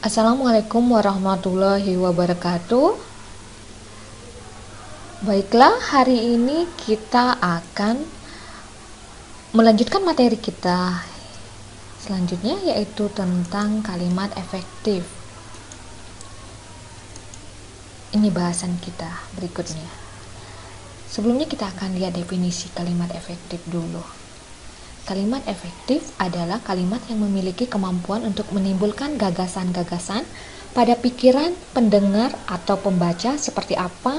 Assalamualaikum warahmatullahi wabarakatuh. Baiklah, hari ini kita akan melanjutkan materi kita selanjutnya, yaitu tentang kalimat efektif. Ini bahasan kita berikutnya. Sebelumnya kita akan lihat definisi kalimat efektif dulu. Kalimat efektif adalah kalimat yang memiliki kemampuan untuk menimbulkan gagasan-gagasan pada pikiran pendengar atau pembaca seperti apa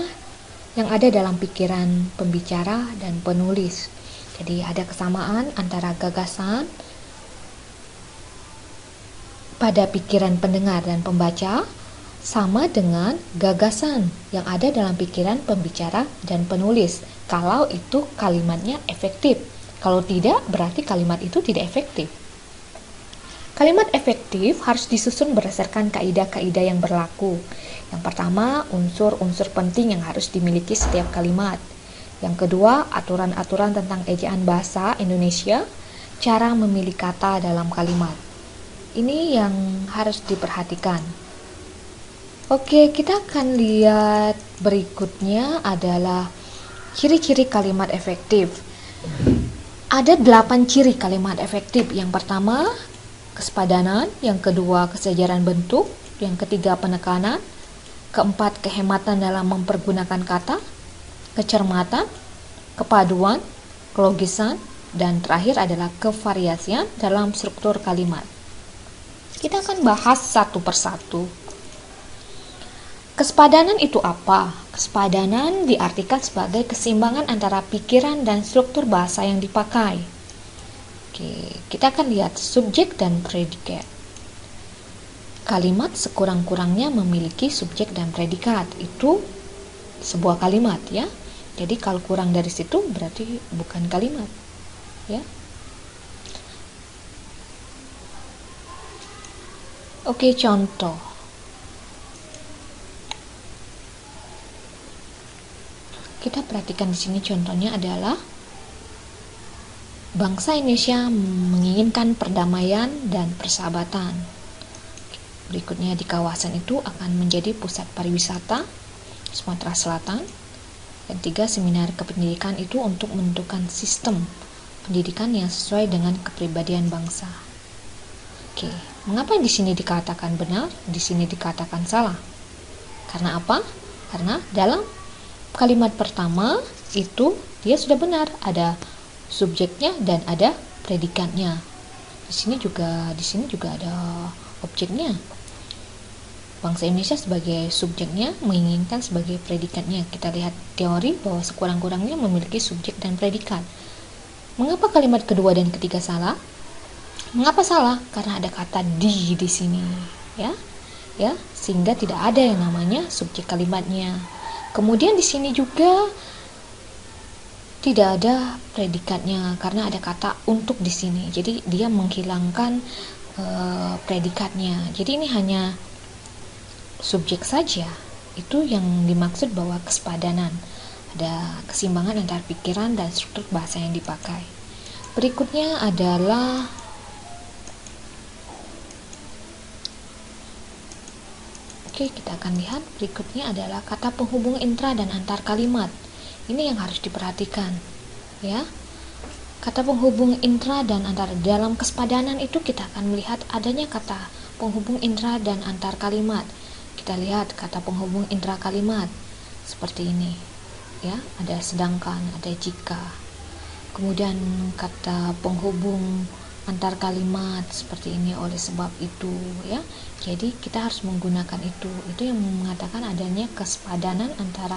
yang ada dalam pikiran pembicara dan penulis. Jadi ada kesamaan antara gagasan pada pikiran pendengar dan pembaca sama dengan gagasan yang ada dalam pikiran pembicara dan penulis kalau itu kalimatnya efektif. Kalau tidak, berarti kalimat itu tidak efektif. Kalimat efektif harus disusun berdasarkan kaidah-kaidah yang berlaku. Yang pertama, unsur-unsur penting yang harus dimiliki setiap kalimat. Yang kedua, aturan-aturan tentang ejaan bahasa Indonesia, cara memilih kata dalam kalimat. Ini yang harus diperhatikan. Oke, kita akan lihat berikutnya adalah ciri-ciri kalimat efektif. Ada 8 ciri kalimat efektif. Yang pertama, kesepadanan. Yang kedua, kesejaran bentuk. Yang ketiga, penekanan. Keempat, kehematan dalam mempergunakan kata. Kecermatan, kepaduan, kelogisan. Dan terakhir adalah kevariasian dalam struktur kalimat. Kita akan bahas satu persatu. Kesepadanan itu apa? Kesepadanan diartikan sebagai keseimbangan antara pikiran dan struktur bahasa yang dipakai. Oke, kita akan lihat subjek dan predikat. Kalimat sekurang-kurangnya memiliki subjek dan predikat. Itu sebuah kalimat, ya. Jadi kalau kurang dari situ berarti bukan kalimat, ya. Oke, contoh. Kita perhatikan di sini contohnya adalah bangsa Indonesia menginginkan perdamaian dan persahabatan. Berikutnya, di kawasan itu akan menjadi pusat pariwisata Sumatera Selatan. Dan 3, seminar kependidikan itu untuk menentukan sistem pendidikan yang sesuai dengan kepribadian bangsa. Oke, mengapa di sini dikatakan benar, di sini dikatakan salah? Karena apa? Karena dalam kalimat pertama itu dia sudah benar, ada subjeknya dan ada predikatnya. Di sini juga ada objeknya. Bangsa Indonesia sebagai subjeknya, menginginkan sebagai predikatnya. Kita lihat teori bahwa sekurang-kurangnya memiliki subjek dan predikat. Mengapa kalimat kedua dan ketiga salah? Mengapa salah? Karena ada kata di sini, ya, sehingga tidak ada yang namanya subjek kalimatnya. Kemudian di sini juga tidak ada predikatnya karena ada kata untuk di sini. Jadi dia menghilangkan predikatnya. Jadi ini hanya subjek saja. Itu yang dimaksud bahwa kesepadanan. Ada keseimbangan antara pikiran dan struktur bahasa yang dipakai. Berikutnya adalah Oke, kita akan lihat berikutnya adalah kata penghubung intra dan antar kalimat. Ini yang harus diperhatikan, ya. Kata penghubung intra dan antar dalam kesepadanan itu kita akan melihat adanya kata penghubung intra dan antar kalimat. Kita lihat kata penghubung intra kalimat seperti ini, ya. Ada sedangkan, ada jika. Kemudian kata penghubung antar kalimat seperti ini oleh sebab itu, ya. Jadi kita harus menggunakan itu yang mengatakan adanya kesepadanan antara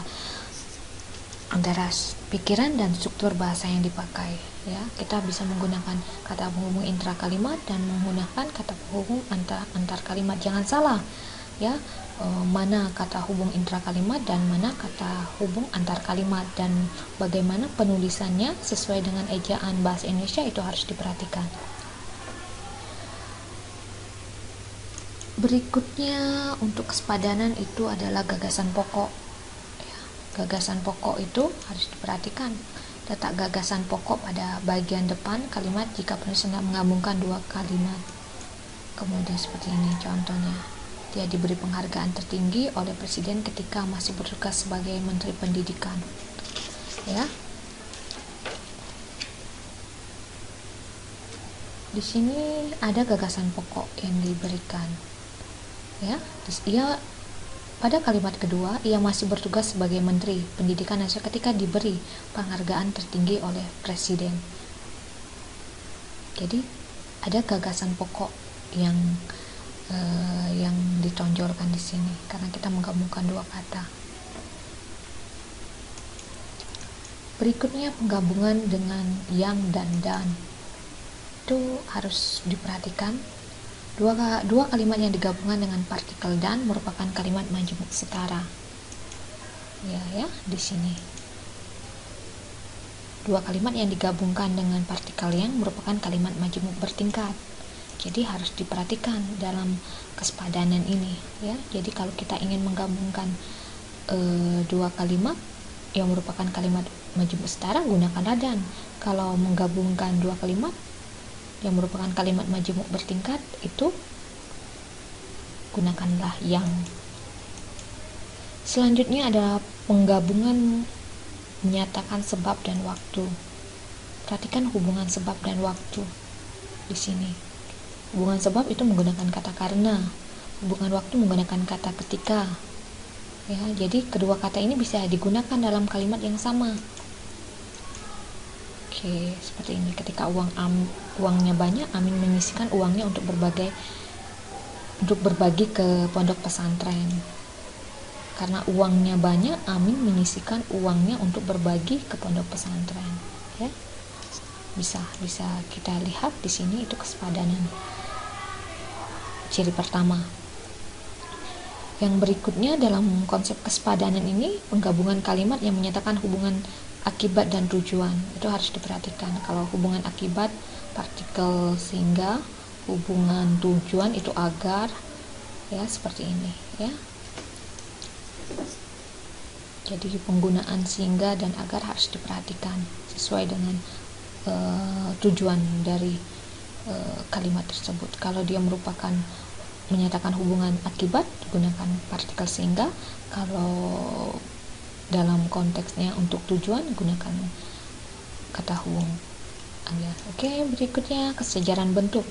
pikiran dan struktur bahasa yang dipakai, ya. Kita bisa menggunakan kata penghubung intra kalimat dan menggunakan kata penghubung antar kalimat. Jangan salah, ya, mana kata hubung intra kalimat dan mana kata hubung antar kalimat, dan bagaimana penulisannya sesuai dengan ejaan bahasa Indonesia itu harus diperhatikan. Berikutnya untuk kesepadanan itu adalah gagasan pokok. Gagasan pokok itu harus diperhatikan. Letak gagasan pokok pada bagian depan kalimat jika penulis hendak menggabungkan dua kalimat. Kemudian seperti ini contohnya. Dia diberi penghargaan tertinggi oleh presiden ketika masih bertugas sebagai Menteri Pendidikan. Ya. Di sini ada gagasan pokok yang diberikan. Ya, ia pada kalimat kedua, ia masih bertugas sebagai Menteri Pendidikan Nasional ketika diberi penghargaan tertinggi oleh presiden. Jadi ada gagasan pokok yang ditonjolkan di sini karena kita menggabungkan dua kata. Berikutnya penggabungan dengan yang dan itu harus diperhatikan. Dua kalimat yang digabungkan dengan partikel dan merupakan kalimat majemuk setara. Ya, di sini. Dua kalimat yang digabungkan dengan partikel yang merupakan kalimat majemuk bertingkat. Jadi harus diperhatikan dalam kesepadanan ini, ya. Jadi kalau kita ingin menggabungkan dua kalimat yang merupakan kalimat majemuk setara, gunakan dan. Kalau menggabungkan dua kalimat yang merupakan kalimat majemuk bertingkat, itu gunakanlah yang. Selanjutnya adalah penggabungan menyatakan sebab dan waktu. Perhatikan hubungan sebab dan waktu di sini. Hubungan sebab itu menggunakan kata karena, hubungan waktu menggunakan kata ketika. Ya, jadi kedua kata ini bisa digunakan dalam kalimat yang sama. Oke, seperti ini. Ketika uangnya banyak, Amin menyisihkan uangnya untuk berbagi ke pondok pesantren. Karena uangnya banyak, Amin menyisihkan uangnya untuk berbagi ke pondok pesantren. Ya, bisa kita lihat di sini itu kesepadanan. Ciri pertama. Yang berikutnya dalam konsep kesepadanan ini, penggabungan kalimat yang menyatakan hubungan akibat dan tujuan. Itu harus diperhatikan. Kalau hubungan akibat, partikel sehingga, hubungan tujuan itu agar, ya, seperti ini, ya. Jadi penggunaan sehingga dan agar harus diperhatikan sesuai dengan tujuan dari kalimat tersebut. Kalau dia merupakan menyatakan hubungan akibat, gunakan partikel sehingga. Kalau dalam konteksnya untuk tujuan, gunakan kata hubung. Oke, berikutnya kesejajaran bentuk.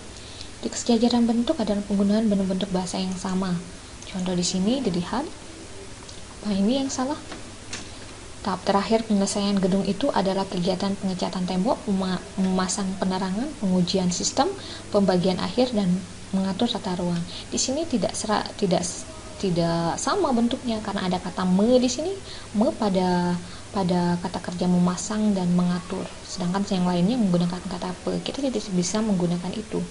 Di kesejajaran bentuk adalah penggunaan bentuk-bentuk bahasa yang sama. Contoh di sini dilihat. Nah, ini yang salah. Tahap terakhir penyelesaian gedung itu adalah kegiatan pengecatan tembok, memasang penerangan, pengujian sistem, pembagian akhir, dan mengatur tata ruang. Di sini tidak sama bentuknya karena ada kata me di sini, me pada kata kerja memasang dan mengatur. Sedangkan yang lainnya menggunakan kata pe. Kita tidak bisa menggunakan itu.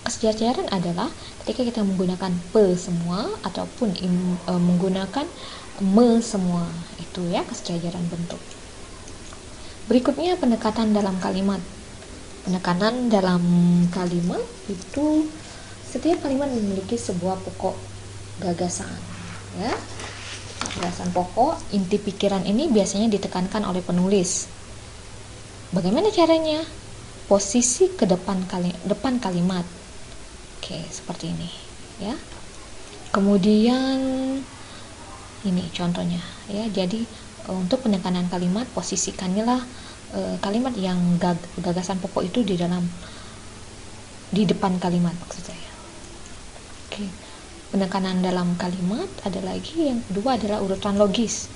Kesejajaran adalah ketika kita menggunakan pe semua ataupun menggunakan me semua. Itu ya kesejajaran bentuk. Berikutnya pendekatan dalam kalimat. Penekanan dalam kalimat itu setiap kalimat memiliki sebuah pokok gagasan, ya. Gagasan pokok, inti pikiran ini biasanya ditekankan oleh penulis. Bagaimana caranya? Posisi ke depan kalimat. Oke, seperti ini, ya. Kemudian ini contohnya, ya. Jadi untuk penekanan kalimat, posisikanlah kalimat yang gagasan pokok itu di depan kalimat, maksud saya. Oke. Penekanan dalam kalimat ada lagi, yang kedua adalah urutan logis.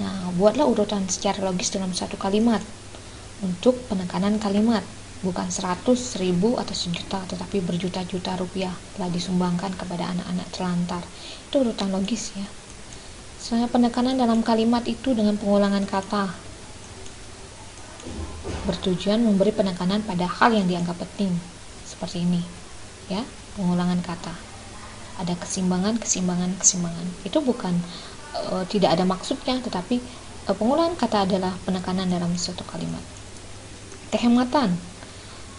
Nah, buatlah urutan secara logis dalam satu kalimat untuk penekanan kalimat. Bukan 100, 1000, atau sejuta, tetapi berjuta-juta rupiah telah disumbangkan kepada anak-anak terlantar. Itu urutan logis, ya. Selanjutnya penekanan dalam kalimat itu dengan pengulangan kata. Bertujuan memberi penekanan pada hal yang dianggap penting. Seperti ini, ya, pengulangan kata. Ada keseimbangan. Itu bukan tidak ada maksudnya, tetapi pengulangan kata adalah penekanan dalam suatu kalimat.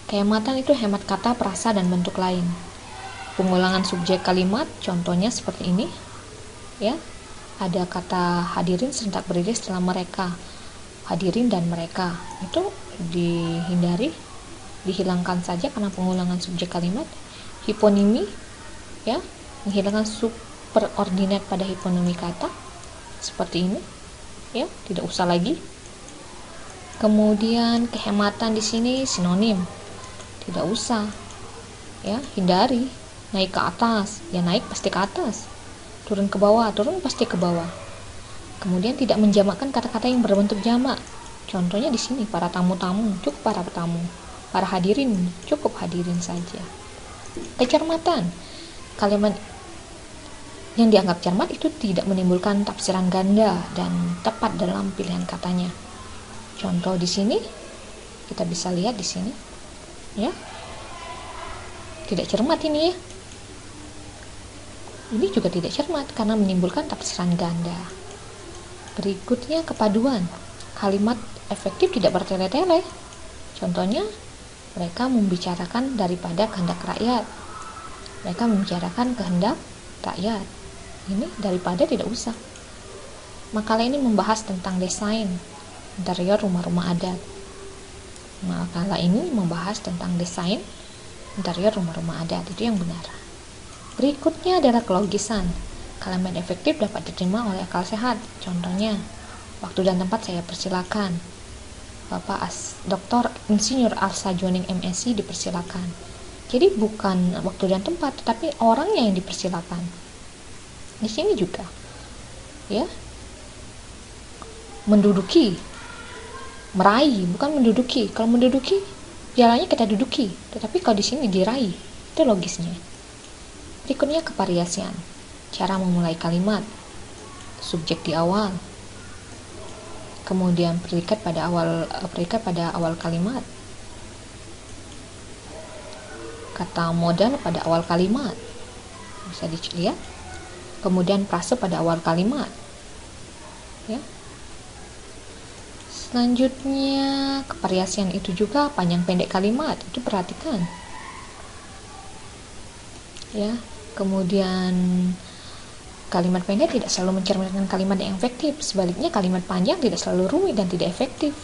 Kehematan itu hemat kata, perasa, dan bentuk lain. Pengulangan subjek kalimat, contohnya seperti ini, ya. Ada kata hadirin serentak berdiri setelah mereka. Hadirin dan mereka itu dihilangkan saja karena pengulangan subjek kalimat. Hiponimi, ya, menghilangkan superordinat pada hiponomi kata seperti ini, ya, tidak usah lagi. Kemudian kehematan di sini sinonim, tidak usah, ya, hindari. Naik ke atas, ya naik pasti ke atas. Turun ke bawah, turun pasti ke bawah. Kemudian tidak menjamakkan kata-kata yang berbentuk jamak. Contohnya di sini para tamu-tamu, cukup para tamu. Para hadirin, cukup hadirin saja. Kecermatan, kalimat yang dianggap cermat itu tidak menimbulkan tafsiran ganda dan tepat dalam pilihan katanya. Contoh di sini kita bisa lihat di sini, ya, tidak cermat ini, ya. Ini juga tidak cermat karena menimbulkan tafsiran ganda. Berikutnya kepaduan, kalimat efektif tidak bertele-tele. Contohnya, mereka membicarakan daripada kehendak rakyat. Mereka membicarakan kehendak rakyat. Ini daripada tidak usah. Makalah ini membahas tentang desain interior rumah-rumah adat. Makalah ini membahas tentang desain interior rumah-rumah adat, itu yang benar. Berikutnya adalah kelogisan. Kalimat efektif dapat diterima oleh akal sehat. Contohnya, waktu dan tempat saya persilakan. Bapak Dr. Insinyur Arsa Joning MSc dipersilakan. Jadi bukan waktu dan tempat, tetapi orangnya yang dipersilakan. Di sini juga, ya, menduduki, meraih, bukan menduduki. Kalau menduduki, jalannya kita duduki, tetapi kalau di sini diraih, itu logisnya. Berikutnya kevariasian, cara memulai kalimat, subjek di awal, kemudian predikat pada awal kalimat, kata modal pada awal kalimat, bisa dilihat, kemudian frase pada awal kalimat, ya. Selanjutnya kevariasian itu juga panjang pendek kalimat, itu perhatikan, ya. Kemudian kalimat pendek tidak selalu mencerminkan kalimat yang efektif, sebaliknya kalimat panjang tidak selalu rumit dan tidak efektif.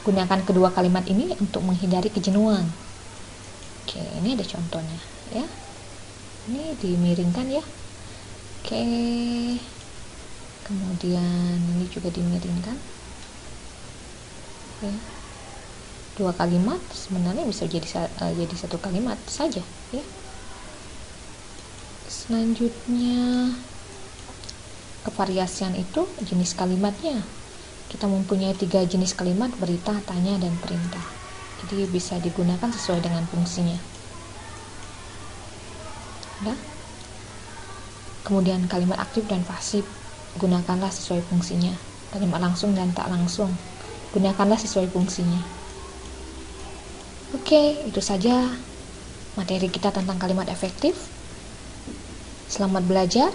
Gunakan kedua kalimat ini untuk menghindari kejenuhan. Oke, ini ada contohnya, ya. Ini dimiringkan, ya. Oke. Kemudian ini juga dimiringkan. Ya. Dua kalimat sebenarnya bisa jadi satu kalimat saja, ya. Selanjutnya kevariasian itu jenis kalimatnya. Kita mempunyai 3 jenis kalimat: berita, tanya, dan perintah. Jadi bisa digunakan sesuai dengan fungsinya. Ya. Kemudian kalimat aktif dan pasif, gunakanlah sesuai fungsinya. Kalimat langsung dan tak langsung, gunakanlah sesuai fungsinya. Oke, itu saja materi kita tentang kalimat efektif. Selamat belajar.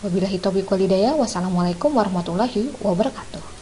Wabillahi taufiq wal hidayah. Wassalamualaikum warahmatullahi wabarakatuh.